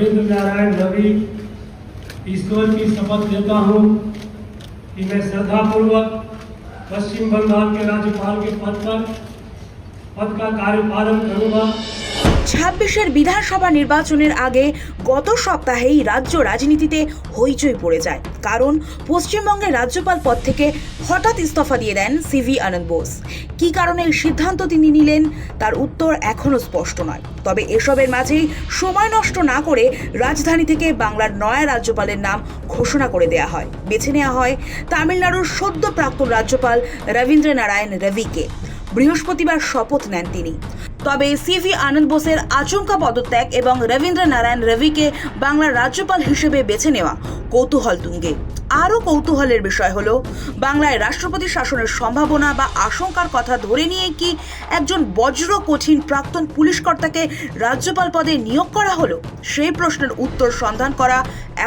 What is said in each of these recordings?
रविंद्र नारायण रवि ईश्वर की शपथ लेता हूँ कि मैं श्रद्धापूर्वक पश्चिम बंगाल के राज्यपाल के पद का कार्यपालन करूँगा। 26 বিধানসভা নির্বাচনের আগে গত সপ্তাহেই রাজ্য রাজনীতিতে হইচই পড়ে যায়, কারণ পশ্চিমবঙ্গের রাজ্যপাল পদ থেকে হঠাৎ ইস্তফা দিয়ে দেন সিভি আনন্দ বোস। কী কারণে এই সিদ্ধান্ত তিনি নিলেন তার উত্তর এখনও স্পষ্ট নয়। তবে এসবের মাঝেই সময় নষ্ট না করে রাজধানী থেকে বাংলার নয়া রাজ্যপালের নাম ঘোষণা করে দেওয়া হয়। বেছে নেওয়া হয় তামিলনাড়ুর সদ্য প্রাক্তন রাজ্যপাল রবীন্দ্র নারায়ণ রবিকে। বৃহস্পতিবার শপথ নেন তিনি। তবে সিভি আনন্দ বোসের আচমকা পদত্যাগ এবং রবীন্দ্র নারায়ণ রবিকে বাংলার রাজ্যপাল হিসেবে বেছে নেওয়া কৌতূহল তুঙ্গে। আরও কৌতূহলের বিষয় হলো, বাংলায় রাষ্ট্রপতি শাসনের সম্ভাবনা বা আশঙ্কার কথা ধরে নিয়ে কি একজন বজ্র কঠিন প্রাক্তন পুলিশ কর্তাকে রাজ্যপাল পদে নিয়োগ করা হলো? সেই প্রশ্নের উত্তর সন্ধান করা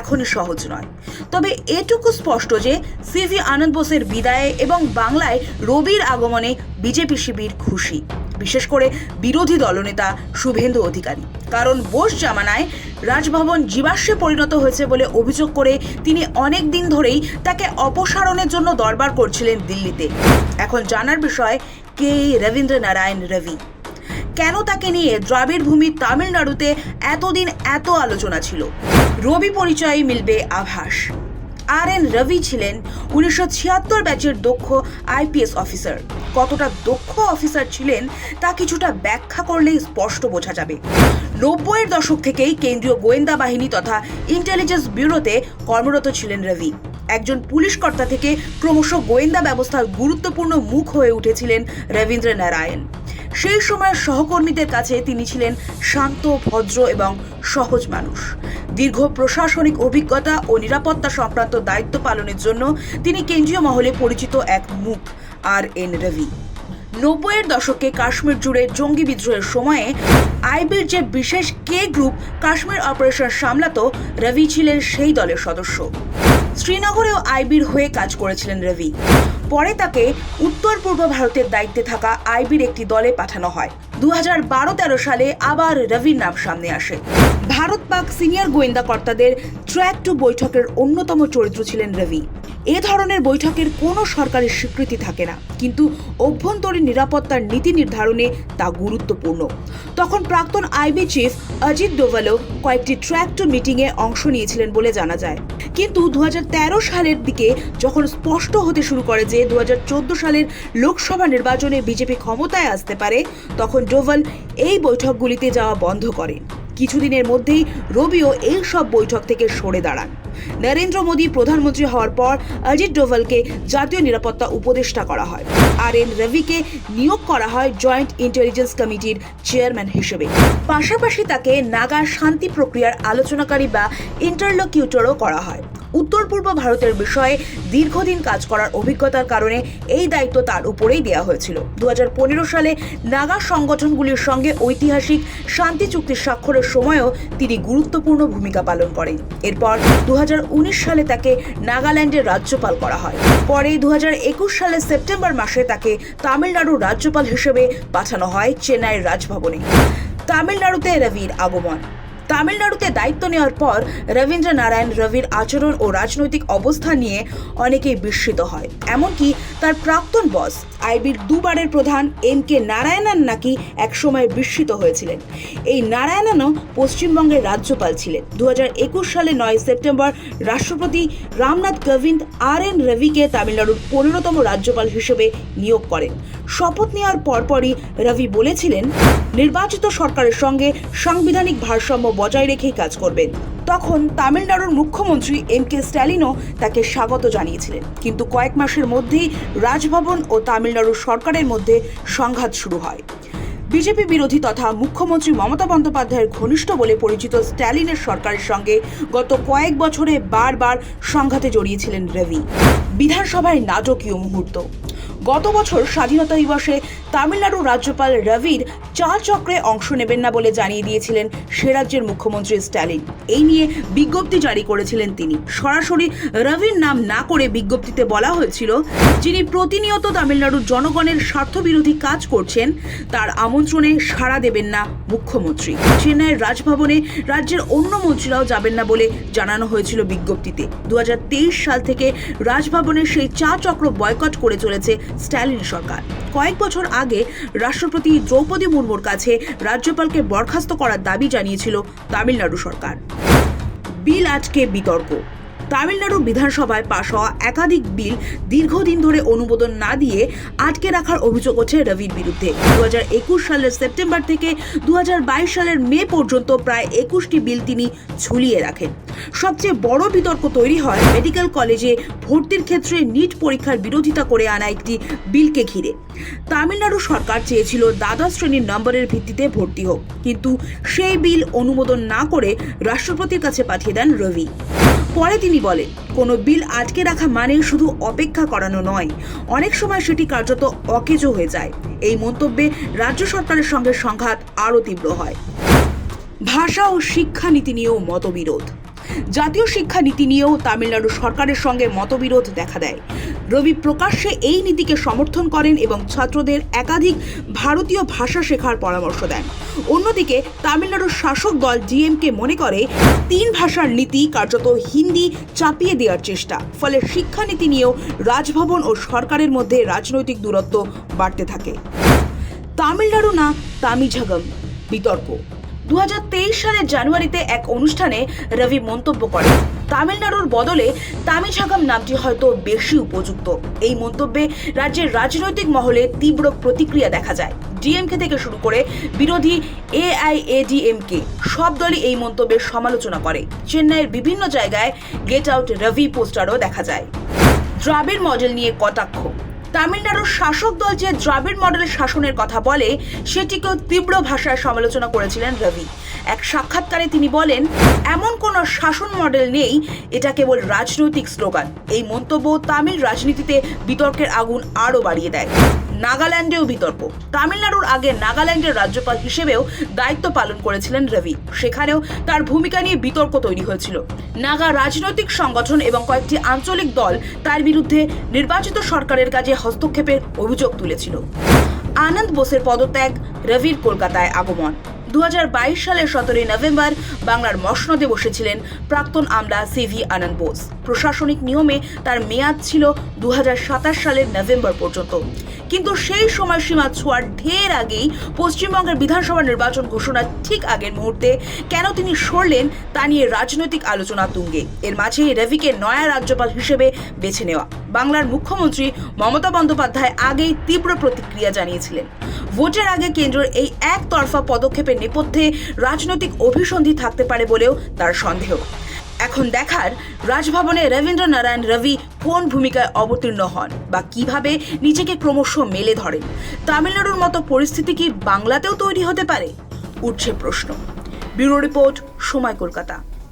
এখনই সহজ নয়। তবে এটুকু স্পষ্ট যে সিভি আনন্দ বোসের বিদায়ে এবং বাংলায় রবির আগমনে বিজেপি শিবির খুশি, বিশেষ করে বিরোধী দলনেতা শুভেন্দু অধিকারী। কারণ বোস জামানায় রাজভবন জীবাশ্মে পরিণত হয়েছে বলে অভিযোগ করে তিনি অনেক দিন ধরেই তাকে অপসারণের জন্য দরবার করছিলেন দিল্লিতে। এখন জানার বিষয়, কে রবীন্দ্র নারায়ণ রবি? কেন তাকে নিয়ে দ্রাবিড় ভূমি তামিলনাড়ুতে এতদিন এত আলোচনা ছিল? রবি পরিচয়ে মিলবে আভাস। RN রবি ছিলেন 1976 ব্যাচের দক্ষ IPS অফিসার। কতটা দক্ষ অফিসার ছিলেন তা কিছুটা ব্যাখ্যা করলেই স্পষ্ট বোঝা যাবে। 90-এর দশক থেকেই কেন্দ্রীয় গোয়েন্দা বাহিনী তথা ইন্টেলিজেন্স ব্যুরোতে কর্মরত ছিলেন রবি। একজন পুলিশ কর্তা থেকে ক্রমশ গোয়েন্দা ব্যবস্থার গুরুত্বপূর্ণ মুখ হয়ে উঠেছিলেন রবীন্দ্র নারায়ণ। সেই সময়ের সহকর্মীদের কাছে তিনি ছিলেন শান্ত, ভদ্র এবং সহজ মানুষ। দীর্ঘ প্রশাসনিক অভিজ্ঞতা ও নিরাপত্তা সংক্রান্ত দায়িত্ব পালনের জন্য তিনি কেন্দ্রীয় মহলে পরিচিত এক মুখ। RN রবি 90-এর দশকে কাশ্মীর জুড়ে জঙ্গি বিদ্রোহের সময়ে আইবির যে বিশেষ কে গ্রুপ কাশ্মীর অপারেশন সামলাতো, রবি ছিলেন সেই দলের সদস্য। শ্রীনগরেও আইবির হয়ে কাজ করেছিলেন রবি। পরে তাকে উত্তর পূর্ব ভারতের দায়িত্বে থাকা আইবির একটি দলে পাঠানো হয়। 2012-13 সালে আবার রবির নাম সামনে আসে। ভারত পাক সিনিয়র গোয়েন্দা কর্তাদের ট্র্যাক টু বৈঠকের অন্যতম চরিত্র ছিলেন রবি। এ ধরনের বৈঠকের কোনো সরকারি স্বীকৃতি থাকে না, কিন্তু অভ্যন্তরীণ নিরাপত্তার নীতি নির্ধারণে তা গুরুত্বপূর্ণ। তখন প্রাক্তন আইবি চিফ অজিত ডোভালও কয়েকটি ট্র্যাক টু মিটিংয়ে অংশ নিয়েছিলেন বলে জানা যায়। কিন্তু 2013 সালের দিকে যখন স্পষ্ট হতে শুরু করে যে 2014 সালের লোকসভা নির্বাচনে বিজেপি ক্ষমতায় আসতে পারে, তখন ডোভাল এই বৈঠকগুলিতে যাওয়া বন্ধ করেন। কিছুদিনের মধ্যেই রবিও এই সব বৈঠক থেকে সরে দাঁড়ান। নরেন্দ্র মোদী প্রধানমন্ত্রী হওয়ার পর অজিত ডোভালকে জাতীয় নিরাপত্তা উপদেষ্টা করা হয়। RN রবিকে নিয়োগ করা হয় জয়েন্ট ইন্টেলিজেন্স কমিটির চেয়ারম্যান হিসেবে। পাশাপাশি তাকে নাগা শান্তি প্রক্রিয়ার আলোচনাকারী বা ইন্টারলোকিউটরও করা হয়। উত্তর পূর্ব ভারতের বিষয়ে দীর্ঘদিন কাজ করার অভিজ্ঞতার কারণে এই দায়িত্ব তার উপরেই দেওয়া হয়েছিল। 2015 সালে নাগা সংগঠনগুলির সঙ্গে ঐতিহাসিক শান্তি চুক্তি স্বাক্ষরের সময়ও তিনি গুরুত্বপূর্ণ ভূমিকা পালন করেন। এরপর 2019 সালে তাকে নাগাল্যান্ডের রাজ্যপাল করা হয়। পরে 2021 সালের সেপ্টেম্বর মাসে তাকে তামিলনাড়ুর রাজ্যপাল হিসেবে পাঠানো হয় চেন্নাইয়ের রাজভবনে। তামিলনাড়ুতে রবির আগমন। তামিলনাড়ুতে দায়িত্ব নেওয়ার পর রবীন্দ্র নারায়ণ রবির আচরণ ও রাজনৈতিক অবস্থান নিয়ে অনেকেই বিস্মিত হয়। এমনকি তার প্রাক্তন বস আইবির দুবারের প্রধান MK নারায়ণন নাকি একসময় বিস্মিত হয়েছিলেন। এই নারায়ণনও পশ্চিমবঙ্গের রাজ্যপাল ছিলেন। 2021 সালে 9 সেপ্টেম্বর রাষ্ট্রপতি রামনাথ কোবিন্দ RN রবিকে তামিলনাড়ুর 15তম রাজ্যপাল হিসেবে নিয়োগ করেন। শপথ নেওয়ার পরপরই রবি বলেছিলেন, নির্বাচিত সরকারের সঙ্গে সাংবিধানিক ভারসাম্য বজায় রেখেই কাজ করবেন। তখন তামিলনাড়ুর মুখ্যমন্ত্রী MK স্ট্যালিনও তাকে স্বাগত জানিয়েছিলেন। কিন্তু কয়েক মাসের মধ্যেই রাজভবন ও তামিলনাড়ুর সরকারের মধ্যে সংঘাত শুরু হয়। বিজেপি বিরোধী তথা মুখ্যমন্ত্রী মমতা বন্দ্যোপাধ্যায়ের ঘনিষ্ঠ বলে পরিচিত স্ট্যালিনের সরকারের সঙ্গে গত কয়েক বছরে বারবার সংঘাতে জড়িয়েছিলেন রবি। বিধানসভায় নাটকীয় মুহূর্ত। গত বছর স্বাধীনতা দিবসে তামিলনাড়ুর রাজ্যপাল রবির চার চক্রে অংশ নেবেন না বলে জানিয়ে দিয়েছিলেন সে রাজ্যের মুখ্যমন্ত্রী স্ট্যালিন। এই নিয়ে বিজ্ঞপ্তি জারি করেছিলেন তিনি। সরাসরি রবির নাম না করে বিজ্ঞপ্তিতে বলা হয়েছিল, যিনি প্রতিনিয়ত তামিলনাড়ুর জনগণের স্বার্থবিরোধী কাজ করছেন তার আমন্ত্রণে সাড়া দেবেন না মুখ্যমন্ত্রী। চেন্নাইয়ের রাজভবনে রাজ্যের অন্য মন্ত্রীরাও যাবেন না বলে জানানো হয়েছিল বিজ্ঞপ্তিতে। 2023 সাল থেকে রাজভবনের সেই চার চক্র বয়কট করে চলেছে স্ট্যালিন সরকার। কয়েক বছর আগে রাষ্ট্রপতি দ্রৌপদী মুর্মুর কাছে রাজ্যপালকে বরখাস্ত করার দাবি জানিয়েছিল তামিলনাড়ু সরকার। বিল আটকে বিতর্ক। তামিলনাড়ু বিধানসভায় পাশ হওয়া একাধিক বিল দীর্ঘদিন ধরে অনুমোদন না দিয়ে আটকে রাখার অভিযোগ হচ্ছে রবির বিরুদ্ধে। 2021 সালের সেপ্টেম্বর থেকে 2022 সালের মে পর্যন্ত প্রায় 21টি বিল তিনি ঝুলিয়ে রাখেন। সবচেয়ে বড় বিতর্ক তৈরি হয় মেডিকেল কলেজে ভর্তির ক্ষেত্রে নিট পরীক্ষার বিরোধিতা করে আনা একটি বিলকে ঘিরে। তামিলনাড়ু সরকার চেয়েছিল দ্বাদশ শ্রেণীর নম্বরের ভিত্তিতে ভর্তি হোক, কিন্তু সেই বিল অনুমোদন না করে রাষ্ট্রপতির কাছে পাঠিয়ে দেন রবি। পরে তিনি বলেন, কোনো বিল আটকে রাখা মানে শুধু অপেক্ষা করানো নয়, অনেক সময় সেটি কার্যত অকেজো হয়ে যায়। এই মন্তব্যে রাজ্য সরকারের সঙ্গে সংঘাত আরও তীব্র হয়। ভাষা ও শিক্ষানীতি নিয়েও মতবিরোধ। জাতীয় শিক্ষানীতি নিয়েও তামিলনাড়ু সরকারের সঙ্গে মতবিরোধ দেখা দেয়। রবি প্রকাশ্যে এই নীতিকে সমর্থন করেন এবং ছাত্রদের একাধিক ভারতীয় ভাষা শেখার পরামর্শ দেন। অন্যদিকে তামিলনাড়ুর শাসক দল ডিএমকে মনে করে 3 ভাষার নীতি কার্যত হিন্দি চাপিয়ে দেওয়ার চেষ্টা। ফলে শিক্ষানীতি নিয়েও রাজভবন ও সরকারের মধ্যে রাজনৈতিক দূরত্ব বাড়তে থাকে। তামিলনাড়ু না তামিঝাগম বিতর্ক। 2023 সালের জানুয়ারিতে এক অনুষ্ঠানে রবি মন্তব্য করেন, তামিলনাড়ুর বদলে তামিঝাগম নামটি হয়তো বেশি উপযুক্ত। এই মন্তব্যে রাজ্যের রাজনৈতিক মহলে তীব্র প্রতিক্রিয়া দেখা যায়। ডিএমকে থেকে শুরু করে বিরোধী এআইএডিএমকে সব দলই এই মন্তব্যের সমালোচনা করে। চেন্নাইয়ের বিভিন্ন জায়গায় গেট আউট রবি পোস্টারও দেখা যায়। দ্রাবিড় মডেল নিয়ে কটাক্ষ। তামিলনাড়ুর শাসক দল যে দ্রাবিড় মডেলের শাসনের কথা বলে, সেটিকেও তীব্র ভাষায় সমালোচনা করেছিলেন রবি। এক সাক্ষাৎকারে তিনি বলেন, এমন কোনো শাসন মডেল নেই, এটা কেবল রাজনৈতিক স্লোগান। এই মন্তব্য তামিল রাজনীতিতে বিতর্কের আগুন আরও বাড়িয়ে দেয়। নাগাল্যান্ডেও বিতর্ক। তামিলনাড়ুর আগে নাগাল্যান্ডের রাজ্যপাল হিসেবেও দায়িত্ব পালন করেছিলেন রবি। সেখানেও তার ভূমিকা নিয়ে বিতর্ক তৈরি হয়েছিল। নাগা রাজনৈতিক সংগঠন এবং কয়েকটি আঞ্চলিক দল তার বিরুদ্ধে নির্বাচিত সরকারের কাজে হস্তক্ষেপের অভিযোগ তুলেছিল। আনন্দ বোসের পদত্যাগ, রবির কলকাতায় আগমন। 2022 সালের 17 নভেম্বর বাংলার মসনদে বসেছিলেন প্রাক্তন আমলা সিভি আনন্দ বোস। প্রশাসনিক নিয়মে তার মেয়াদ ছিল 2027 সালের নভেম্বর পর্যন্ত, কিন্তু সেই সময়সীমা ছোঁয়ার ঢের আগেই পশ্চিমবঙ্গের বিধানসভা নির্বাচন ঘোষণার ঠিক আগের মুহূর্তে কেন তিনি সরলেন তা নিয়ে রাজনৈতিক আলোচনা তুঙ্গে। এর মাঝেই রবিকে নয়া রাজ্যপাল হিসেবে বেছে নেওয়া। বাংলার মুখ্যমন্ত্রী মমতা বন্দ্যোপাধ্যায় আগেই তীব্র প্রতিক্রিয়া জানিয়েছিলেন। ভোটের আগে কেন্দ্রের এই একতরফা পদক্ষেপের নেপথ্যে রাজনৈতিক অভিসন্ধি থাকতে পারে বলেও তার সন্দেহ। এখন দেখার, রাজভবনে রবীন্দ্র নারায়ণ রবি কোন ভূমিকায় অবতীর্ণ হন বা কিভাবে নিজেকে ক্রমশ মেলে ধরেন। তামিলনাড়ুর মতো পরিস্থিতি কি বাংলাতেও তৈরি হতে পারে, উঠছে প্রশ্ন। ব্যুরো রিপোর্ট, সময় কলকাতা।